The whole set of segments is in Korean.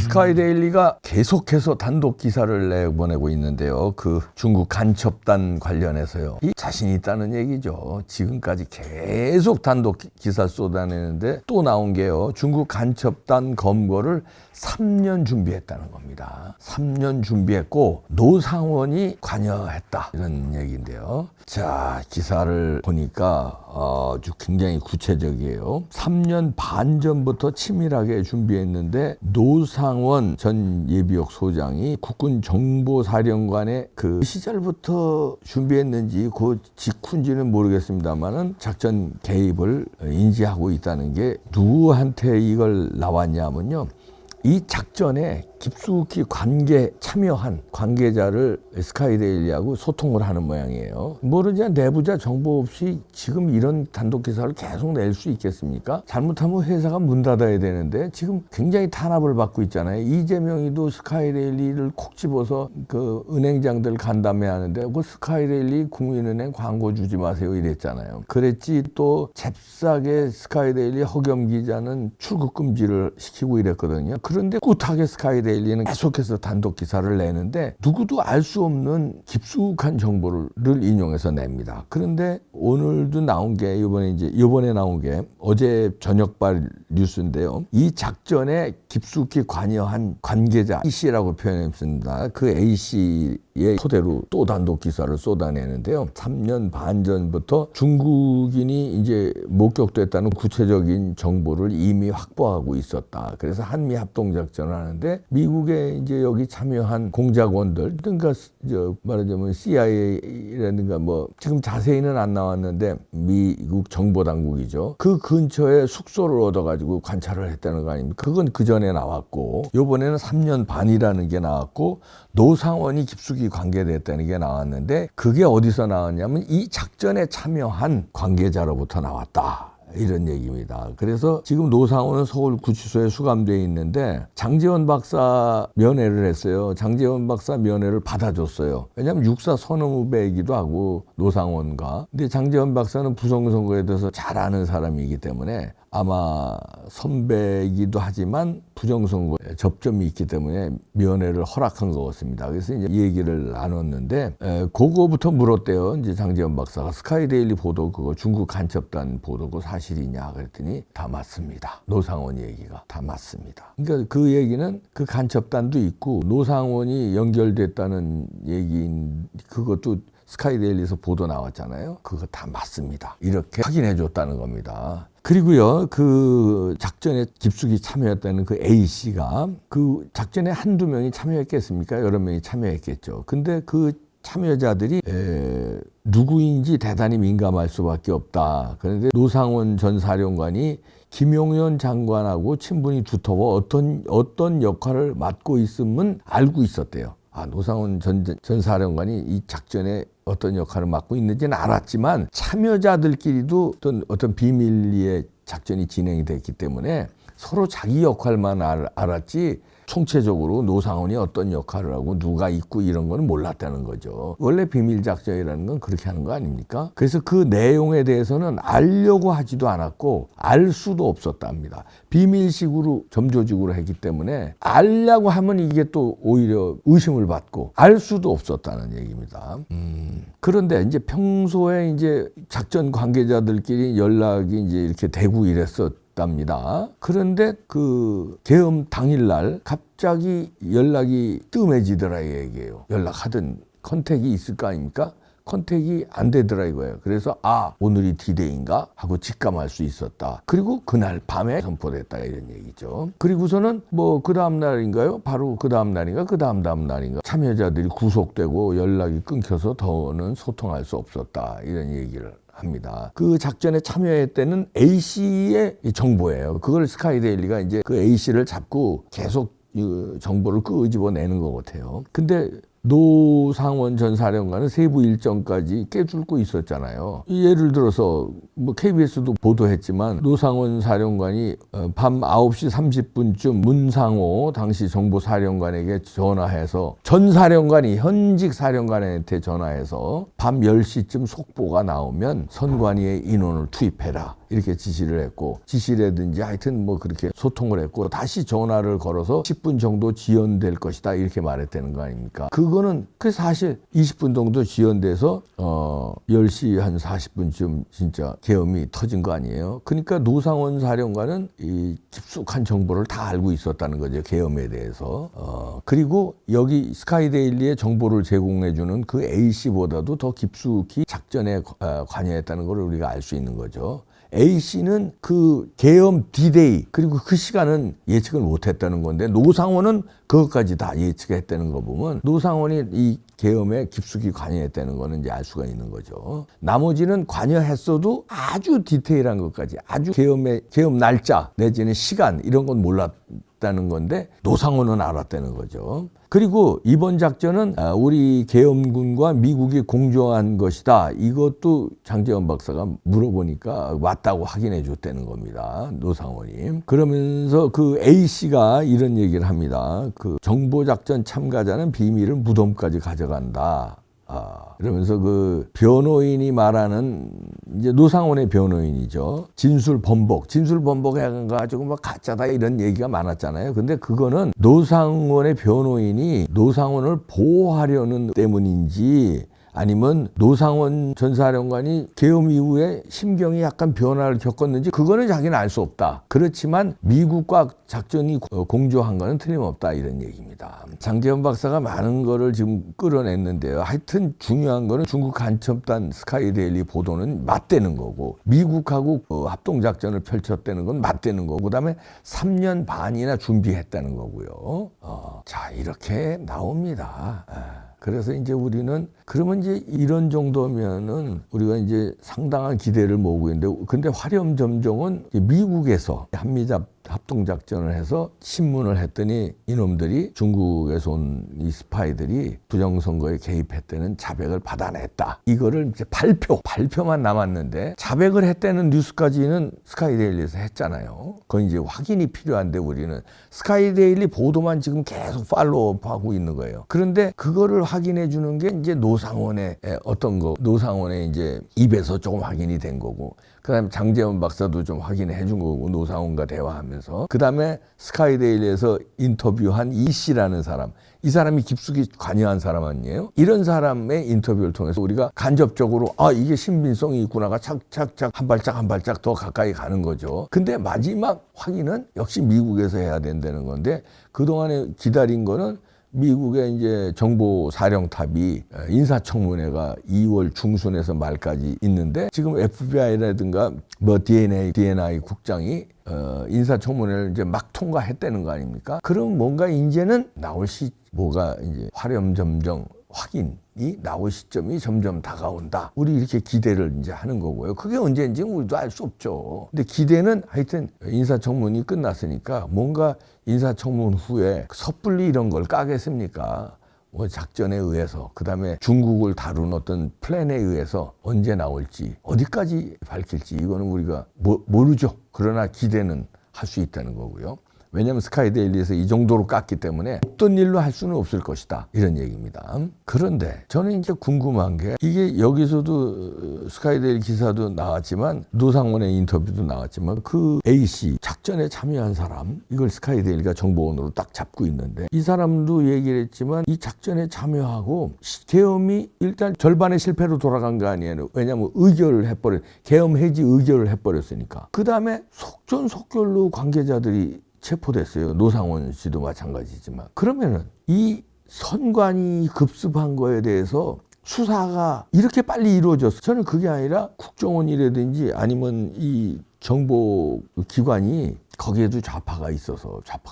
스카이데일리가 계속해서 단독 기사를 내보내고 있는데요. 그 중국 간첩단 관련해서요. 이 자신 있다는 얘기죠. 지금까지 계속 단독 기사 쏟아내는데 또 나온 게요. 중국 간첩단 검거를 3년 준비했다는 겁니다. 3년 준비했고 노상원이 관여했다. 이런 얘기인데요. 자, 기사를 보니까 아주 굉장히 구체적이에요. 3년 반 전부터 치밀하게 준비했는데 노상원 전 예비역 소장이 국군 정보사령관의 그 시절부터 준비했는지 그 직후인지는 모르겠습니다만은 작전 개입을 인지하고 있다는 게 누구한테 이걸 나왔냐면요. 이 작전에 깊숙이 참여한 관계자를 스카이데일리하고 소통을 하는 모양이에요. 모르지 내부자 정보 없이 지금 이런 단독 기사를 계속 낼 수 있겠습니까? 잘못하면 회사가 문 닫아야 되는데 지금 굉장히 탄압을 받고 있잖아요. 이재명이도 스카이데일리를 콕 집어서 그 은행장들 간담회 하는데 그 스카이데일리 국민은행 광고 주지 마세요 이랬잖아요. 그랬지 또 잽싸게 스카이데일리 허겸 기자는 출국 금지를 시키고 이랬거든요. 그런데 꿋하게 스카이데일리는 계속해서 단독 기사를 내는데 누구도 알 수 없는 깊숙한 정보를 인용해서 냅니다. 그런데 오늘도 나온 게 이번에 나온 게 어제 저녁발 뉴스인데요. 이 작전에 깊숙이 관여한 관계자 A씨라고 표현했습니다. 그 A씨의 토대로 또 단독 기사를 쏟아내는데요. 3년 반 전부터 중국인이 이제 목격됐다는 구체적인 정보를 이미 확보하고 있었다. 그래서 한미 합동작전을 하는데 미국에 이제 여기 참여한 공작원들, 그러니까 말하자면 CIA라든가 뭐 지금 자세히는 안 나왔는데 미국 정보당국이죠. 그 근처에 숙소를 얻어가지고 관찰을 했다는 거 아닙니까? 그건 그 전에 나왔고 이번에는 3년 반이라는 게 나왔고 노상원이 깊숙이 관계됐다는 게 나왔는데 그게 어디서 나왔냐면 이 작전에 참여한 관계자로부터 나왔다. 이런 얘기입니다. 그래서 지금 노상원은 서울구치소에 수감되어 있는데 장제원 박사 면회를 했어요. 장제원 박사 면회를 받아줬어요. 왜냐하면 육사 선후배이기도 하고 노상원과. 근데 장제원 박사는 부정선거에 대해서 잘 아는 사람이기 때문에 아마 선배이기도 하지만 부정선거에 접점이 있기 때문에 면회를 허락한 것 같습니다. 그래서 이제 이 얘기를 나눴는데 그거부터 물었대요. 이제 장제원 박사가 스카이데일리 보도 그거 중국 간첩단 보도 그거 사실이냐 그랬더니 다 맞습니다. 노상원 얘기가 다 맞습니다. 그러니까 그 얘기는 그 간첩단도 있고 노상원이 연결됐다는 얘기인 그것도 스카이데일리에서 보도 나왔잖아요. 그거 다 맞습니다. 이렇게 확인해 줬다는 겁니다. 그리고요, 그 작전에 깊숙이 참여했다는 그 A씨가 그 작전에 한두 명이 참여했겠습니까? 여러 명이 참여했겠죠. 근데 그 참여자들이 누구인지 대단히 민감할 수밖에 없다. 그런데 노상원 전 사령관이 김용현 장관하고 친분이 두터워 어떤 역할을 맡고 있음은 알고 있었대요. 노상원 전 사령관이 이 작전에 어떤 역할을 맡고 있는지는 알았지만 참여자들끼리도 어떤 비밀리에 작전이 진행이 됐기 때문에 서로 자기 역할만 알았지 총체적으로 노상원이 어떤 역할을 하고 누가 있고 이런 거는 몰랐다는 거죠. 원래 비밀작전이라는 건 그렇게 하는 거 아닙니까? 그래서 그 내용에 대해서는 알려고 하지도 않았고 알 수도 없었답니다. 비밀식으로 점조직으로 했기 때문에 알려고 하면 이게 또 오히려 의심을 받고 알 수도 없었다는 얘기입니다. 그런데 이제 평소에 이제 작전 관계자들끼리 연락이 이제 이렇게 되고 이랬었답니다. 그런데 그 계엄 당일날 갑자기 연락이 뜸해지더라 이 얘기예요. 연락하던 컨택이 있을 거 아닙니까? 컨택이 안 되더라 이거예요. 그래서 오늘이 D-Day인가 하고 직감할 수 있었다. 그리고 그날 밤에 선포됐다 이런 얘기죠. 그리고서는 뭐 그 다음 날인가요? 바로 그 다음 날인가? 그 다음 날인가? 참여자들이 구속되고 연락이 끊겨서 더는 소통할 수 없었다 이런 얘기를 합니다. 그 작전에 참여했다는 A씨의 정보예요. 그걸 스카이데일리가 이제 그 A씨를 잡고 계속 이 정보를 끄집어내는 것 같아요. 근데 노상원 전 사령관은 세부 일정까지 깨뚫고 있었잖아요. 예를 들어서 뭐 KBS도 보도했지만 노상원 사령관이 밤 9시 30분쯤 문상호 당시 정보사령관에게 전화해서 전 사령관이 현직 사령관한테 전화해서 밤 10시쯤 속보가 나오면 선관위에 인원을 투입해라. 이렇게 지시를 했고, 지시라든지 하여튼 뭐 그렇게 소통을 했고, 다시 전화를 걸어서 10분 정도 지연될 것이다 이렇게 말했다는 거 아닙니까? 그거는 그 사실 20분 정도 지연돼서 10시 한 40분쯤 진짜 계엄이 터진 거 아니에요. 그러니까 노상원 사령관은 이 깊숙한 정보를 다 알고 있었다는 거죠, 계엄에 대해서. 그리고 여기 스카이데일리에 정보를 제공해주는 그 A씨보다도 더 깊숙이 작전에 관여했다는 걸 우리가 알 수 있는 거죠. A씨는 그 계엄 D-Day 그리고 그 시간은 예측을 못했다는 건데, 노상원은 그것까지 다 예측했다는 거 보면 노상원이 이 계엄에 깊숙이 관여했다는 거는 이제 알 수가 있는 거죠. 나머지는 관여했어도 아주 디테일한 것까지, 아주 계엄 날짜 내지는 시간 이런 건 몰랐다는 건데 노상원은 알았다는 거죠. 그리고 이번 작전은 우리 계엄군과 미국이 공조한 것이다. 이것도 장제원 박사가 물어보니까 맞다고 확인해 줬다는 겁니다, 노상원이. 그러면서 그 A씨가 이런 얘기를 합니다. 그 정보작전 참가자는 비밀을 무덤까지 가져간다. 그러면서 그 변호인이 말하는, 이제 노상원의 변호인이죠. 진술 번복해가지고 막 가짜다 이런 얘기가 많았잖아요. 근데 그거는 노상원의 변호인이 노상원을 보호하려는 때문인지, 아니면 노상원 전 사령관이 계엄 이후에 심경이 약간 변화를 겪었는지, 그거는 자기는 알 수 없다. 그렇지만 미국과 작전이 공조한 거는 틀림없다 이런 얘기입니다. 장제원 박사가 많은 거를 지금 끌어냈는데요. 하여튼 중요한 거는 중국 간첩단 스카이데일리 보도는 맞대는 거고, 미국하고 합동작전을 펼쳤다는 건 맞대는 거고, 그다음에 3년 반이나 준비했다는 거고요. 자, 이렇게 나옵니다. 그래서 이제 우리는 그러면 이제 이런 정도면은 우리가 이제 상당한 기대를 모으고 있는데, 근데 화렴점정은 미국에서 한미자 합동작전을 해서 신문을 했더니 이놈들이, 중국에서 온 이 스파이들이 부정선거에 개입했다는 자백을 받아냈다. 이거를 이제 발표만 남았는데, 자백을 했다는 뉴스까지는 스카이데일리에서 했잖아요. 그건 이제 확인이 필요한데 우리는 스카이데일리 보도만 지금 계속 팔로우하고 있는 거예요. 그런데 그거를 확인해 주는 게 이제 노상원의 노상원의 이제 입에서 조금 확인이 된 거고, 그다음에 장제원 박사도 좀 확인해 준 거고, 노상원과 대화하면서. 그다음에 스카이데일리에서 인터뷰한 이씨라는 사람, 이 사람이 깊숙이 관여한 사람 아니에요? 이런 사람의 인터뷰를 통해서 우리가 간접적으로 이게 신빙성이 있구나가 착착착 한 발짝 더 가까이 가는 거죠. 근데 마지막 확인은 역시 미국에서 해야 된다는 건데, 그동안에 기다린 거는 미국의 이제 정보사령탑이 인사청문회가 2월 중순에서 말까지 있는데, 지금 FBI라든가 뭐 DNI 국장이 인사청문회를 이제 막 통과했다는 거 아닙니까? 그럼 뭔가 이제는 뭐가 이제 화렴점정 확인이 나올 시점이 점점 다가온다. 우리 이렇게 기대를 이제 하는 거고요. 그게 언제인지는 우리도 알 수 없죠. 근데 기대는 하여튼 인사청문이 끝났으니까 뭔가 인사청문 후에 섣불리 이런 걸 까겠습니까? 뭐 작전에 의해서, 그 다음에 중국을 다룬 어떤 플랜에 의해서 언제 나올지, 어디까지 밝힐지 이거는 우리가 모르죠. 그러나 기대는 할 수 있다는 거고요. 왜냐하면 스카이데일리에서 이 정도로 깠기 때문에 없던 일로 할 수는 없을 것이다 이런 얘기입니다. 그런데 저는 이제 궁금한 게, 이게 여기서도 스카이데일리 기사도 나왔지만 노상원의 인터뷰도 나왔지만, 그 A씨 작전에 참여한 사람, 이걸 스카이데일리가 정보원으로 딱 잡고 있는데, 이 사람도 얘기를 했지만 이 작전에 참여하고 계엄이 일단 절반의 실패로 돌아간 거 아니에요. 왜냐하면 계엄 해지 의결을 해버렸으니까. 그 다음에 속전속결로 관계자들이 체포됐어요. 노상원 씨도 마찬가지지만. 그러면은 이 선관위 급습한 거에 대해서 수사가 이렇게 빨리 이루어졌어. 저는 그게 아니라 국정원이라든지 아니면 이 정보기관이 거기에도 좌파가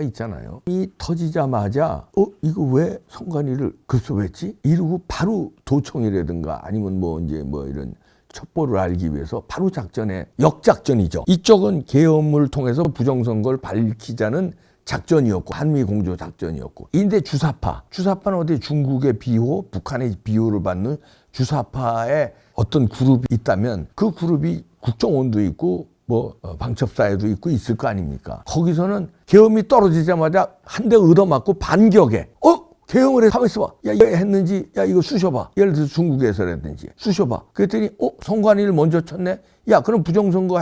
있잖아요. 이 터지자마자 이거 왜 선관위를 급습했지? 이러고 바로 도청이라든가 아니면 뭐 이런 첩보를 알기 위해서 바로 역작전이죠. 이쪽은 계엄을 통해서 부정선거를 밝히자는 작전이었고, 한미 공조 작전이었고. 근데 주사파는 어디 중국의 비호, 북한의 비호를 받는 주사파의 어떤 그룹이 있다면, 그 그룹이 국정원도 있고 방첩사에도 있고 있을 거 아닙니까? 거기서는 계엄이 떨어지자마자 한 대 얻어맞고 반격에 개엄을 해. 가만히 있어봐. 야, 이거 했는지, 야, 이거 쑤셔봐. 예를 들어서 중국에서라든지 쑤셔봐. 그랬더니, 선관위를 먼저 쳤네? 야, 그럼 부정선거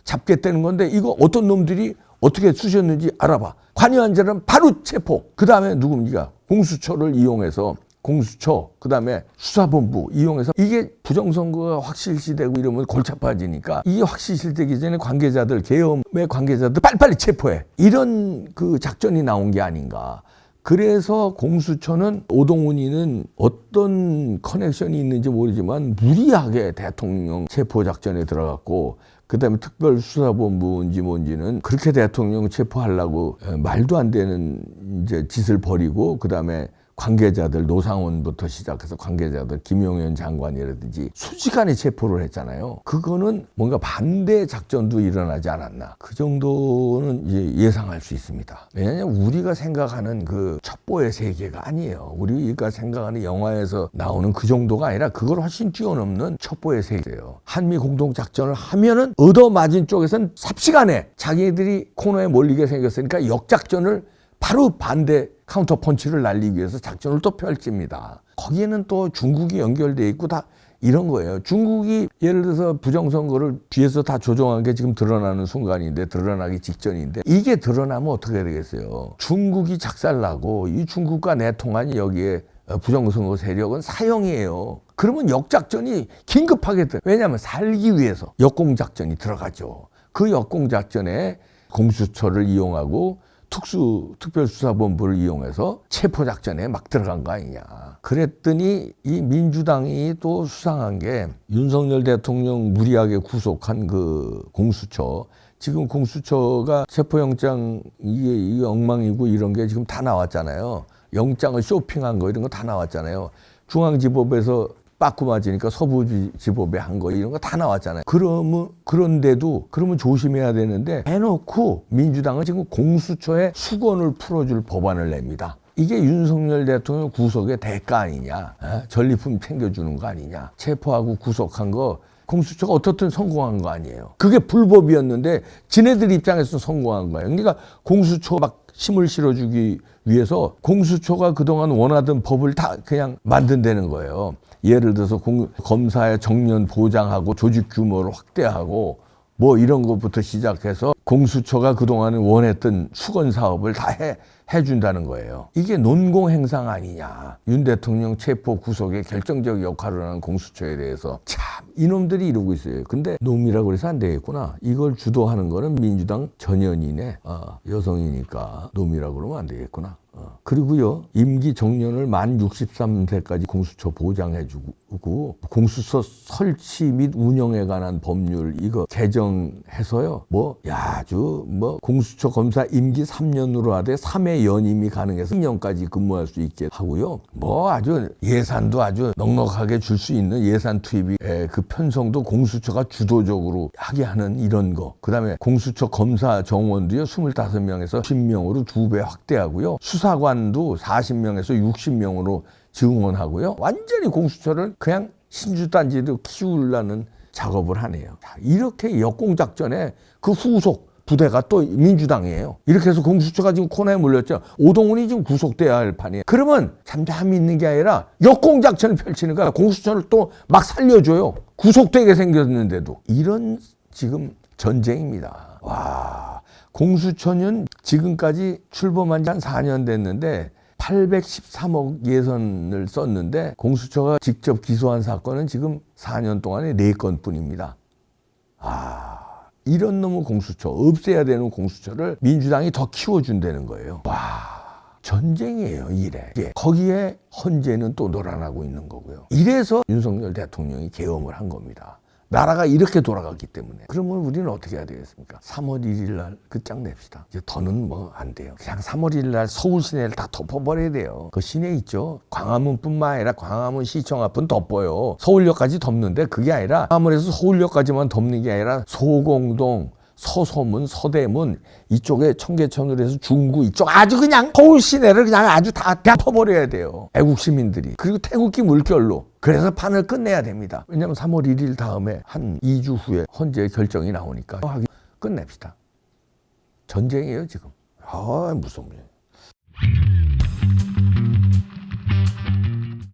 잡겠다는 건데, 이거 어떤 놈들이 어떻게 쑤셨는지 알아봐. 관여한 자는 바로 체포. 그 다음에 누굽니까? 공수처를 이용해서 공수처, 그 다음에 수사본부 이용해서 이게 부정선거가 확실시되고 이러면 골치 아파지니까 이게 확실시되기 전에 관계자들, 계엄의 관계자들 빨리빨리 체포해. 이런 그 작전이 나온 게 아닌가. 그래서 공수처는 오동훈이는 어떤 커넥션이 있는지 모르지만 무리하게 대통령 체포 작전에 들어갔고 그다음에 특별수사본부인지 뭔지는 그렇게 대통령 체포하려고 말도 안 되는 이제 짓을 벌이고 그다음에 관계자들 노상원부터 시작해서 관계자들 김용현 장관이라든지 순식간에 체포를 했잖아요. 그거는 뭔가 반대 작전도 일어나지 않았나. 그 정도는 이제 예상할 수 있습니다. 왜냐하면 우리가 생각하는 그 첩보의 세계가 아니에요. 우리가 생각하는 영화에서 나오는 그 정도가 아니라 그걸 훨씬 뛰어넘는 첩보의 세계예요. 한미 공동작전을 하면은 얻어맞은 쪽에서는 삽시간에 자기들이 코너에 몰리게 생겼으니까 역작전을 바로 반대 카운터 펀치를 날리기 위해서 작전을 또 펼칩니다. 거기에는 또 중국이 연결돼 있고 다 이런 거예요. 중국이 예를 들어서 부정선거를 뒤에서 다 조종한 게 지금 드러나는 순간인데 드러나기 직전인데 이게 드러나면 어떻게 되겠어요. 중국이 작살나고 이 중국과 내통한 여기에 부정선거 세력은 사형이에요. 그러면 역작전이 긴급하게 왜냐하면 살기 위해서 역공작전이 들어가죠. 그 역공작전에 공수처를 이용하고 특별수사본부를 이용해서 체포작전에 막 들어간 거 아니냐. 그랬더니 이 민주당이 또 수상한 게 윤석열 대통령 무리하게 구속한 그 공수처. 지금 공수처가 체포영장 이게 엉망이고 이런 게 지금 다 나왔잖아요. 영장을 쇼핑한 거 이런 거 다 나왔잖아요. 중앙지법에서 빠꾸 맞으니까 서부지법에 한 거 이런 거 다 나왔잖아요. 그런데도 조심해야 되는데 해놓고 민주당은 지금 공수처에 수건을 풀어줄 법안을 냅니다. 이게 윤석열 대통령 구속의 대가 아니냐. 전리품 챙겨주는 거 아니냐. 체포하고 구속한 거 공수처가 어떻든 성공한 거 아니에요. 그게 불법이었는데 지네들 입장에서 성공한 거예요. 그러니까 공수처 막 힘을 실어주기 위해서 공수처가 그동안 원하던 법을 다 그냥 만든다는 거예요. 예를 들어서 검사의 정년 보장하고 조직 규모를 확대하고 뭐 이런 것부터 시작해서 공수처가 그동안 원했던 수건 사업을 다 해준다는 거예요. 이게 논공행상 아니냐. 윤 대통령 체포 구속에 결정적 역할을 하는 공수처에 대해서 참 이놈들이 이러고 있어요. 근데 놈이라고 해서 안 되겠구나. 이걸 주도하는 거는 민주당 전현인의 여성이니까 놈이라고 그러면 안 되겠구나. 그리고요, 임기 정년을 만 63세까지 공수처 보장해주고, 공수처 설치 및 운영에 관한 법률, 이거 개정해서요, 공수처 검사 임기 3년으로 하되 3회 연임이 가능해서 2년까지 근무할 수 있게 하고요, 아주 예산도 아주 넉넉하게 줄 수 있는 예산 투입이, 그 편성도 공수처가 주도적으로 하게 하는 이런 거. 그 다음에 공수처 검사 정원도요, 25명에서 10명으로 2배 확대하고요, 수사관도 40명에서 60명으로 증원하고요. 완전히 공수처를 그냥 신주단지로 키우려는 작업을 하네요. 이렇게 역공작전에 그 후속 부대가 또 민주당이에요. 이렇게 해서 공수처가 지금 코너에 몰렸죠. 오동훈이 지금 구속돼야 할 판이에요. 그러면 잠잠히 있는 게 아니라 역공작전을 펼치는 거야. 공수처를 또 막 살려줘요. 구속되게 생겼는데도. 이런 지금 전쟁입니다. 와, 공수처는 지금까지 출범한 지 한 4년 됐는데 813억 예산을 썼는데 공수처가 직접 기소한 사건은 지금 4년 동안에 4건 뿐입니다. 이런 놈의 공수처, 없애야 되는 공수처를 민주당이 더 키워준다는 거예요. 와, 전쟁이에요, 이래. 거기에 헌재는 또 놀아나고 있는 거고요. 이래서 윤석열 대통령이 계엄을 한 겁니다. 나라가 이렇게 돌아갔기 때문에. 그러면 우리는 어떻게 해야 되겠습니까? 3월 1일 날 끝장 냅시다. 이제 더는 안 돼요. 그냥 3월 1일 날 서울 시내를 다 덮어버려야 돼요. 그 시내 있죠. 광화문뿐만 아니라 광화문 시청 앞은 덮어요. 서울역까지 덮는데 그게 아니라 광화문에서 서울역까지만 덮는 게 아니라 소공동, 서소문, 서대문 이쪽에 청계천으로 해서 중구 이쪽 아주 그냥 서울 시내를 그냥 아주 다 덮어버려야 돼요. 애국 시민들이. 그리고 태극기 물결로. 그래서 판을 끝내야 됩니다. 왜냐하면 3월 1일 다음에 한 2주 후에 헌재 결정이 나오니까 끝냅시다. 전쟁이에요 지금. 무섭네.